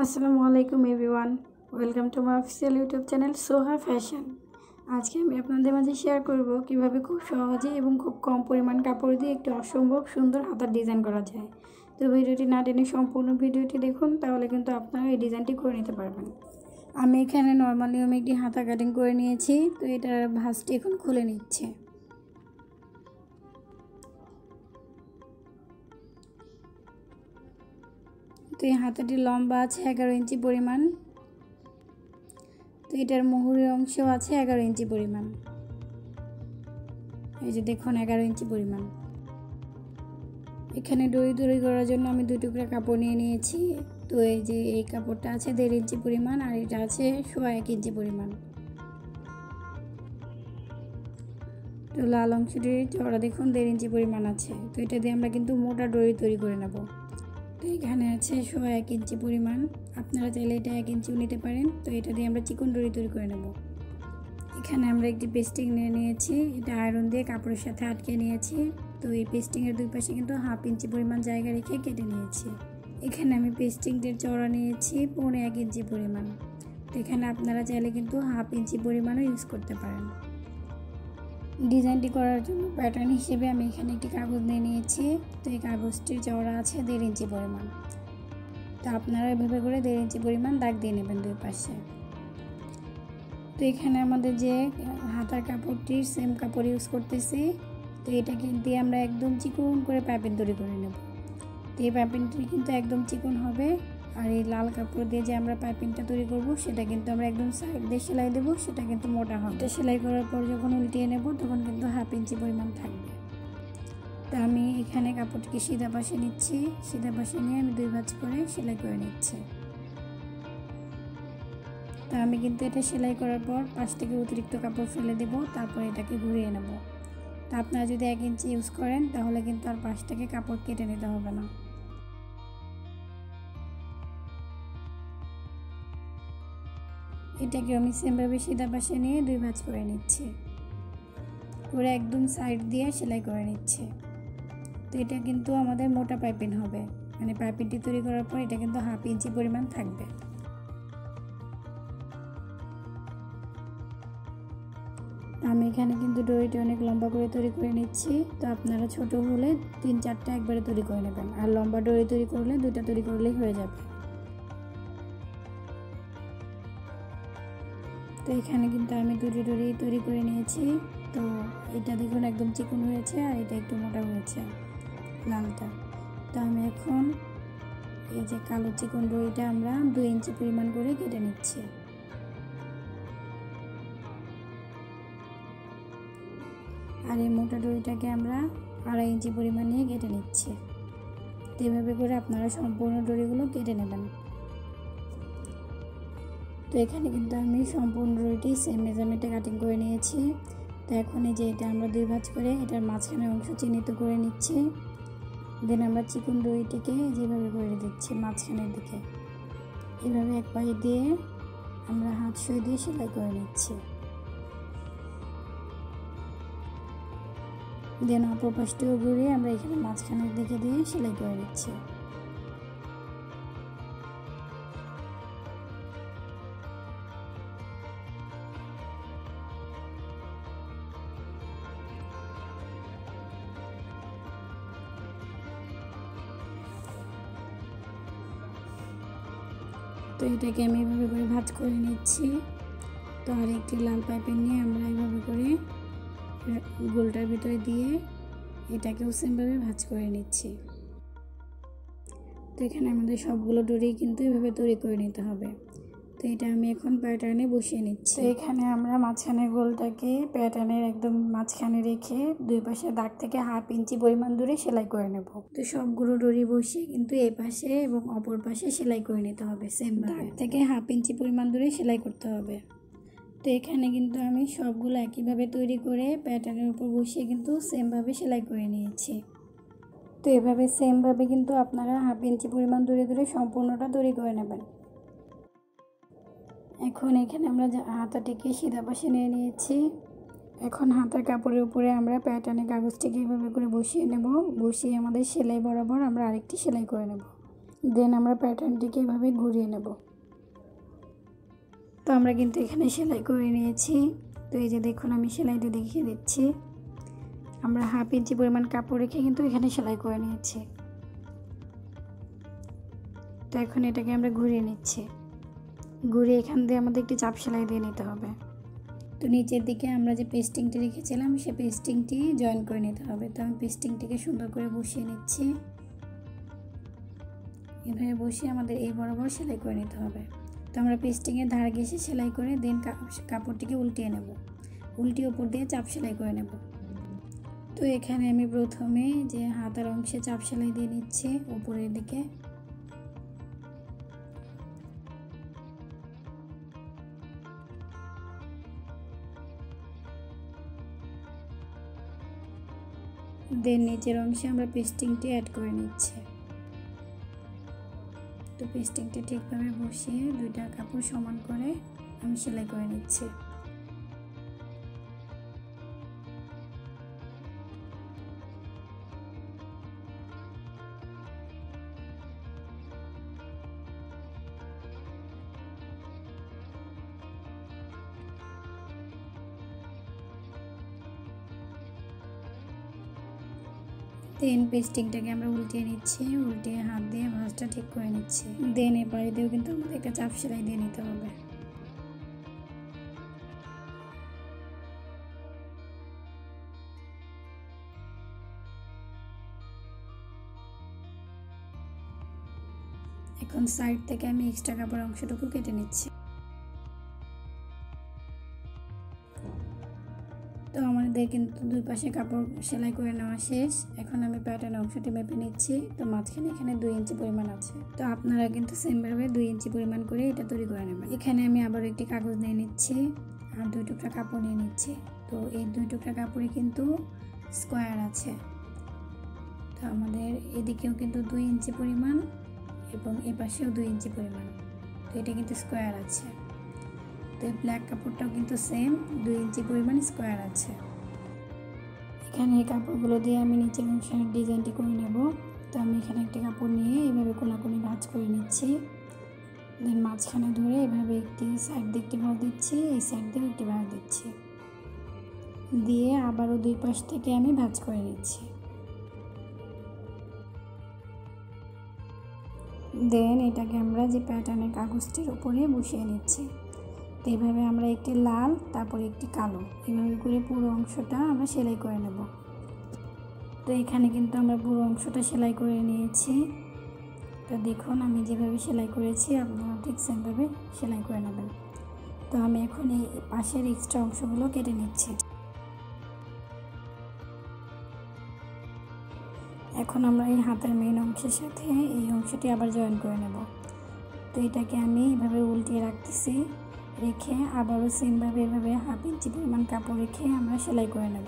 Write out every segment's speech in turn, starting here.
আসসালামু আলাইকুম everyone, welcome to my official YouTube channel Soha fashion. আজকে আমি আপনাদের মাঝে শেয়ার করব কিভাবে খুব সহজে এবং খুব কম পরিমাণ কাপড় দিয়ে একটি অসম্ভব সুন্দর হাতার ডিজাইন করা যায়। তো ভিডিওটি না টেনে সম্পূর্ণ ভিডিওটি দেখুন, তাহলে কিন্তু আপনারা এই ডিজাইনটি করে নিতে পারবেন। আমি এখানে নর্মাল নিয়মে একটি হাতা কাটিং করে নিয়েছি। তো এটার ভাঁজটি এখন খুলে নিচ্ছে। তো এই হাতাটির লম্বা আছে 11 ইঞ্চি পরিমাণ। তো এটার মুহুরের অংশ আছে 11 ইঞ্চি পরিমাণ। এই যে দেখুন 11 ইঞ্চি পরিমাণ। এখানে দড়ি করার জন্য আমি 2 টুকরা কাপড় নিয়ে নিয়েছি। তো এই যে এই কাপড়টা আছে 1.5 ইঞ্চি পরিমাণ, আর এটা আছে 1.25 ইঞ্চি পরিমাণ। তো লাল অংশটির চওড়া দেখুন 1.5 ইঞ্চি পরিমাণ আছে। তো এটা দিয়ে আমরা কিন্তু মোটা দড়ি তৈরি করে নেব। তো এখানে আছে 1.25 ইঞ্চি পরিমাণ, আপনারা চাইলে এটা 1 ইঞ্চিও নিতে পারেন। তো এটা দিয়ে আমরা চিকন দড়ি তৈরি করে নেব। এখানে আমরা একটি পেস্টিং নিয়ে নিয়েছি, এটা আয়রন দিয়ে কাপড়ের সাথে আটকে নিয়েছি। তো এই পেস্টিংয়ের দুই পাশে কিন্তু 1/2 ইঞ্চি পরিমাণ জায়গা রেখে কেটে নিয়েছি। এখানে আমি পেস্টিংটির চওড়া নিয়েছি 1.25 ইঞ্চি পরিমাণ। তো এখানে আপনারা চাইলে কিন্তু 1/2 ইঞ্চি পরিমাণও ইউজ করতে পারেন। ডিজাইনটি করার জন্য প্যাটার্ন হিসেবে আমি এখানে একটি কাগজ নিয়ে নিয়েছি। তো এই কাগজটির চওড়া আছে 1.5 ইঞ্চি পরিমাণ। তো আপনারা এভাবে করে 1.5 ইঞ্চি পরিমাণ দাগ দিয়ে নেবেন দুই পাশে। তো এখানে আমাদের যে হাতার কাপড়টির সেম কাপড় ইউজ করতেছি। তো এটাকে দিয়ে আমরা একদম চিকন করে পাইপিং তৈরি করে নেব। তো এই পাইপিংটি কিন্তু একদম চিকন হবে। আর এই লাল কাপড় দিয়ে যে আমরা পাইপিংটা তৈরি করব, সেটা কিন্তু আমরা একদম সাইড দিয়ে সেলাই দেব, সেটা কিন্তু মোটা হবে। এটা সেলাই করার পর যখন উল্টিয়ে নেব, তখন কিন্তু 1/2 ইঞ্চি পরিমাণ থাকবে। তো আমি এখানে কাপড়টিকে সিধা পাশে নিচ্ছি, সিধা পাশে নিয়ে আমি 2 ভাঁজ করে সেলাই করে নিচ্ছি। তো আমি কিন্তু এটা সেলাই করার পর পাশ থেকে অতিরিক্ত কাপড় ফেলে দেব, তারপর এটাকে ঘুরিয়ে নেব। তো আপনারা যদি 1 ইঞ্চি ইউজ করেন, তাহলে কিন্তু আর পাশ থেকে কাপড় কেটে নিতে হবে না। এটাকে আমি সেমভাবে সিধা পাশে নিয়ে 2 ভাঁজ করে নিচ্ছি, করে একদম সাইড দিয়ে সেলাই করে নিচ্ছি। তো এটা কিন্তু আমাদের মোটা পাইপিং হবে, মানে পাইপিংটি তৈরি করার পর এটা কিন্তু 1/2 ইঞ্চি পরিমাণ থাকবে। আমি এখানে কিন্তু দড়িটি অনেক লম্বা করে তৈরি করে নিচ্ছি। তো আপনারা ছোট হলে 3-4টা একবারে তৈরি করে নেবেন, আর লম্বা দড়ি তৈরি করলে 2টা তৈরি করলেই হয়ে যাবে। তো এখানে কিন্তু আমি 2টি দড়ি তৈরি করে নিয়েছি। তো এটা দেখুন একদম চিকন হয়েছে, আর এটা একটু মোটা হয়েছে লালটা। তো আমি এখন এই যে কালো চিকন দড়িটা আমরা 2 ইঞ্চি পরিমাণ করে কেটে নিচ্ছি। আর এই মোটা দড়িটাকে আমরা 2.5 ইঞ্চি পরিমাণ নিয়ে কেটে নিচ্ছি। তো এভাবে করে আপনারা সম্পূর্ণ দড়িগুলো কেটে নেবেন। তো এখানে কিন্তু আমি সম্পূর্ণ দড়িটি সেম মেজারমেন্টে কাটিং করে নিয়েছি। তো এখন এই যে এটা আমরা 2 ভাঁজ করে এটার মাঝখানের অংশ চিহ্নিত করে নিচ্ছি। দেন আমরা চিকন দড়িটিকে যেভাবে করে দিচ্ছি মাঝখানের দিকে, এভাবে এক পাশ দিয়ে আমরা হাত সুই দিয়ে সেলাই করে নিচ্ছি। দেন অপর পাশটিও ঘুরিয়ে আমরা এখানে মাঝখানের দিকে দিয়ে সেলাই করে নিচ্ছি। তো এটাকে আমি এভাবে করে ভাঁজ করে নিচ্ছি। তো আর একটি লাল পাইপিং নিয়ে আমরা এভাবে করে গোলটার ভিতরে দিয়ে এটাকেও সেমভাবে ভাঁজ করে নিচ্ছি। তো এখানে আমাদের সবগুলো দড়ি কিন্তু এভাবে তৈরি করে নিতে হবে। তো এটা আমি এখন প্যাটার্নে বসিয়ে নিচ্ছি। তো এখানে আমরা মাঝখানের গোলটাকে প্যাটার্নের একদম মাঝখানে রেখে 2 পাশে দাগ থেকে 1/2 ইঞ্চি পরিমাণ দূরে সেলাই করে নেব। তো সবগুলো দড়ি বসিয়ে কিন্তু এই পাশে এবং অপর পাশে সেলাই করে নিতে হবে। সেম দাগ থেকে 1/2 ইঞ্চি পরিমাণ দূরে সেলাই করতে হবে। তো এখানে কিন্তু আমি সবগুলো একইভাবে তৈরি করে প্যাটার্নের উপর বসিয়ে কিন্তু সেমভাবে সেলাই করে নিয়েছি। তো এভাবে সেমভাবে কিন্তু আপনারা 1/2 ইঞ্চি পরিমাণ দূরে সম্পূর্ণটা তৈরি করে নেবেন। এখন এখানে আমরা হাতাটিকে সিধা পাশে নিয়ে নিয়েছি। এখন হাতার কাপড়ের উপরে আমরা প্যাটার্নের কাগজটিকে এভাবে করে বসিয়ে নেব। বসিয়ে আমাদের সেলাই বরাবর আমরা আরেকটি সেলাই করে নেব। দেন আমরা প্যাটার্নটিকে এভাবে ঘুরিয়ে নেব। তো আমরা কিন্তু এখানে সেলাই করে নিয়েছি। তো এই যে দেখুন আমি সেলাইটি দেখিয়ে দিচ্ছি। আমরা 1/2 ইঞ্চি পরিমাণ কাপড় রেখে কিন্তু এখানে সেলাই করে নিয়েছি। তো এখন এটাকে আমরা ঘুরিয়ে নিচ্ছি। ঘুরিয়ে এখান দিয়ে আমাদের একটি চাপ সেলাই দিয়ে নিতে হবে। তো নিচের দিকে আমরা যে পেস্টিংটি রেখেছিলাম সেই পেস্টিংটি জয়েন করে নিতে হবে। তো আমি পেস্টিংটিকে সুন্দর করে বসিয়ে নিচ্ছি। এভাবে বসিয়ে আমাদের এই বরাবর সেলাই করে নিতে হবে। তো আমরা পেস্টিংয়ের ধার ঘেঁষে সেলাই করে দেন কাপড়টিকে উল্টিয়ে নেব। উল্টিয়ে উপর দিয়ে চাপ সেলাই করে নেব। তো এখানে আমি প্রথমে যে হাতার অংশে চাপ সেলাই দিয়ে নিচ্ছি উপরের দিকে। দেন নিচের অংশে আমরা পেস্টিংটি অ্যাড করে নিচ্ছি। তো পেস্টিংটি ঠিকভাবে বসিয়ে দুইটা কাপড় সমান করে আমি সেলাই করে নিচ্ছি। দেন পেস্টিংটাকে আমরা উল্টিয়ে নিচ্ছি। উল্টিয়ে হাত দিয়ে ভাঁজটা ঠিক করে নিচ্ছি। দেন এ পাড়ে দিয়েও কিন্তু আমাদের একটা চাপ সেলাই দিয়ে নিতে হবে। এখন সাইড থেকে আমি এক্সট্রা কাপড় অংশটুকু কেটে নিচ্ছি। তো আমাদের কিন্তু দুই পাশে কাপড় সেলাই করে নেওয়া শেষ। এখন আমি প্যাটার্ন অংশটি মেপে নিচ্ছি। তো মাঝখানে এখানে 2 ইঞ্চি পরিমাণ আছে। তো আপনারা কিন্তু সেমভাবে 2 ইঞ্চি পরিমাণ করে এটা তৈরি করে নেবেন। এখানে আমি আবার একটি কাগজ নিয়ে নিচ্ছি আর 2 টুকরা কাপড় নিয়ে নিচ্ছি। তো এই 2 টুকরা কাপড়ে কিন্তু স্কোয়ার আছে। তো আমাদের এদিকেও কিন্তু 2 ইঞ্চি পরিমাণ এবং এ পাশেও 2 ইঞ্চি পরিমাণ। তো এটা কিন্তু স্কোয়ার আছে। তো এই ব্ল্যাক কাপড়টাও কিন্তু সেম 2 ইঞ্চি পরিমাণ স্কোয়ার আছে। এখানে এই কাপড়গুলো দিয়ে আমি নিচের অংশের ডিজাইনটি করে নেব। তো আমি এখানে একটা কাপড় নিয়ে এইভাবে কোনাকুনি ভাঁজ করে নিচ্ছি। দেন মাঝখানে ধরে এভাবে একটি সাইড দিয়ে একটি ভাঁজ দিচ্ছি, এই সাইড দিয়ে একটি ভাঁজ দিচ্ছি, দিয়ে আবারও দুই পাশ থেকে আমি ভাঁজ করে নিচ্ছি। দেন এটাকে আমরা যে প্যাটার্নের কাগজটির উপরে বসিয়ে নিচ্ছি। তো এইভাবে আমরা একটি লাল তারপরে একটি কালো এভাবে করে পুরো অংশটা আমরা সেলাই করে নেব। তো এখানে কিন্তু আমরা পুরো অংশটা সেলাই করে নিয়েছি। তো দেখুন আমি যেভাবে সেলাই করেছি আপনারা ঠিক সেমভাবে সেলাই করে নেবেন। তো আমি এখন এই পাশের এক্সট্রা অংশগুলো কেটে নিচ্ছি। এখন আমরা এই হাতের মেইন অংশের সাথে এই অংশটি আবার জয়েন করে নেব। তো এটাকে আমি এভাবে উল্টিয়ে রাখতেছি, রেখে আবারও সেমভাবে এভাবে 1/2 ইঞ্চি পরিমাণ কাপড় রেখে আমরা সেলাই করে নেব।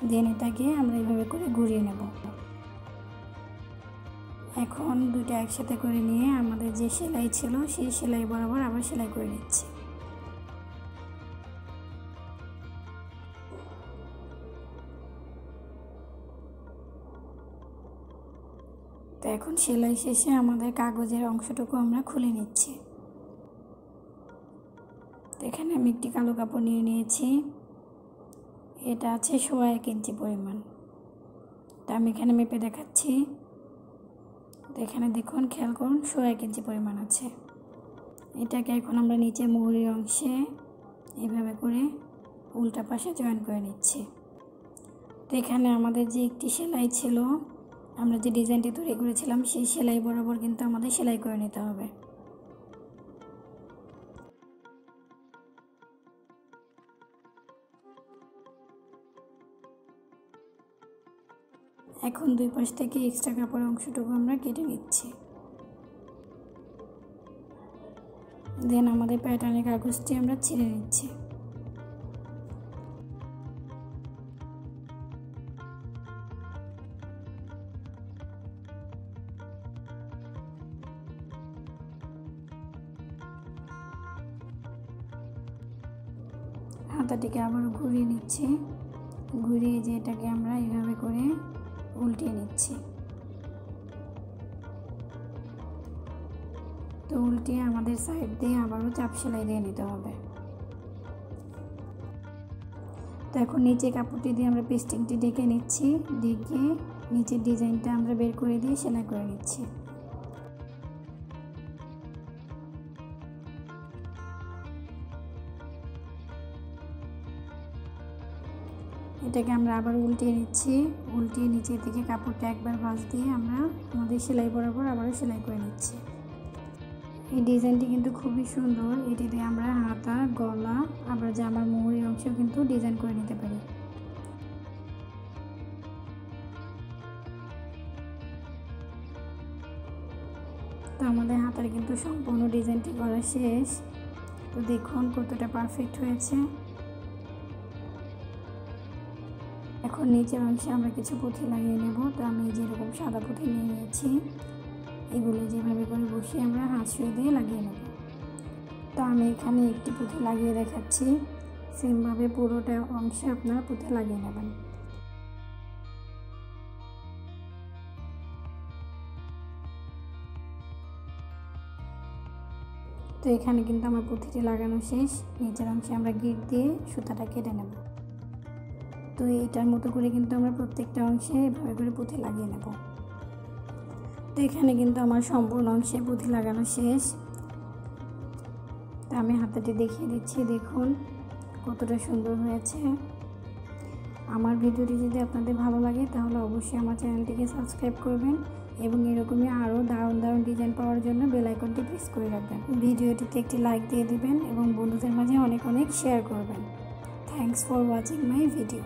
দেন এটাকে আমরা এভাবে করে ঘুরিয়ে নেব। এখন দুটো একসাথে করে নিয়ে আমাদের যে সেলাই ছিল সেই সেলাই বরাবর আবার সেলাই করে নিচ্ছি। তো এখন সেলাই শেষে আমাদের কাগজের অংশটুকু আমরা খুলে নিচ্ছি। তো এখানে আমি একটি কালো কাপড় নিয়ে নিয়েছি, এটা আছে 1.25 ইঞ্চি পরিমাণ। তা আমি এখানে মেপে দেখাচ্ছি। তো এখানে দেখুন খেয়াল করুন 1.25 ইঞ্চি পরিমাণ আছে। এটাকে এখন আমরা নিচে মুহুরির অংশে এভাবে করে উল্টা পাশে জয়েন করে নিচ্ছি। তো এখানে আমাদের যে একটি সেলাই ছিল, আমরা যে ডিজাইনটি তৈরি করেছিলাম সেই সেলাই বরাবর কিন্তু আমাদের সেলাই করে নিতে হবে। এখন দুই পাশ থেকে এক্সট্রা কাপড় অংশটুকু আমরা কেটে নিচ্ছি। দেন আমাদের প্যাটার্নের কাগজটি আমরা ছিঁড়ে নিচ্ছি। হাতাটিকে আবার ঘুরিয়ে নিচ্ছি, ঘুরিয়ে যে এটাকে আমরা এইভাবে করে উল্টিয়ে নিচ্ছি। তো উল্টিয়ে আমাদের সাইড দিয়ে আবারও চাপ সেলাই দিয়ে নিতে হবে। তো এখন নিচে কাপড়টি দিয়ে আমরা পেস্টিংটি ঢেকে নিচ্ছি, ঢেকে নিচের ডিজাইনটা আমরা বের করে দিয়ে সেলাই করে নিচ্ছি। এটাকে আমরা আবার উল্টিয়ে নিচ্ছি, উল্টিয়ে নিচে থেকে কাপড়টা একবার ভাঁজ দিয়ে আমরা আমাদের সেলাই বরাবর আবারও সেলাই করে নিচ্ছি। এই ডিজাইনটি কিন্তু খুবই সুন্দর, এটি দিয়ে আমরা হাতা, গলা, আবার জামার মোহরের অংশেও কিন্তু ডিজাইন করে নিতে পারি। তো আমাদের হাতার কিন্তু সম্পূর্ণ ডিজাইনটি করা শেষ। তো দেখুন কতটা পারফেক্ট হয়েছে। এখন নিচের অংশে আমরা কিছু পুঁথি লাগিয়ে নেব। তো আমি যেরকম সাদা পুঁথি নিয়ে নিয়েছি, এগুলো যেভাবে করে বসিয়ে আমরা হাত সুই দিয়ে লাগিয়ে নেব। তো আমি এখানে একটি পুঁথি লাগিয়ে দেখাচ্ছি, সেমভাবে পুরোটা অংশে আপনারা পুঁথি লাগিয়ে নেবেন। তো এখানে কিন্তু আমার পুঁথিটি লাগানো শেষ। নিচের অংশে আমরা গিট দিয়ে সুতাটা কেটে নেব। তো এটার মতো করে কিন্তু আমরা প্রত্যেকটা অংশে এভাবে করে পুঁথি লাগিয়ে নেব। তো এখানে কিন্তু আমার সম্পূর্ণ অংশে পুঁথি লাগানো শেষ। তো আমি হাতাটি দেখিয়ে দিচ্ছি, দেখুন কতটা সুন্দর হয়েছে। আমার ভিডিওটি যদি আপনাদের ভালো লাগে তাহলে অবশ্যই আমার চ্যানেলটিকে সাবস্ক্রাইব করবেন এবং এরকমই আরও দারুণ দারুণ ডিজাইন পাওয়ার জন্য বেল আইকনটি প্রেস করে রাখবেন। ভিডিওটিতে একটি লাইক দিয়ে দিবেন এবং বন্ধুদের মাঝে অনেক অনেক শেয়ার করবেন। Thanks for watching my video.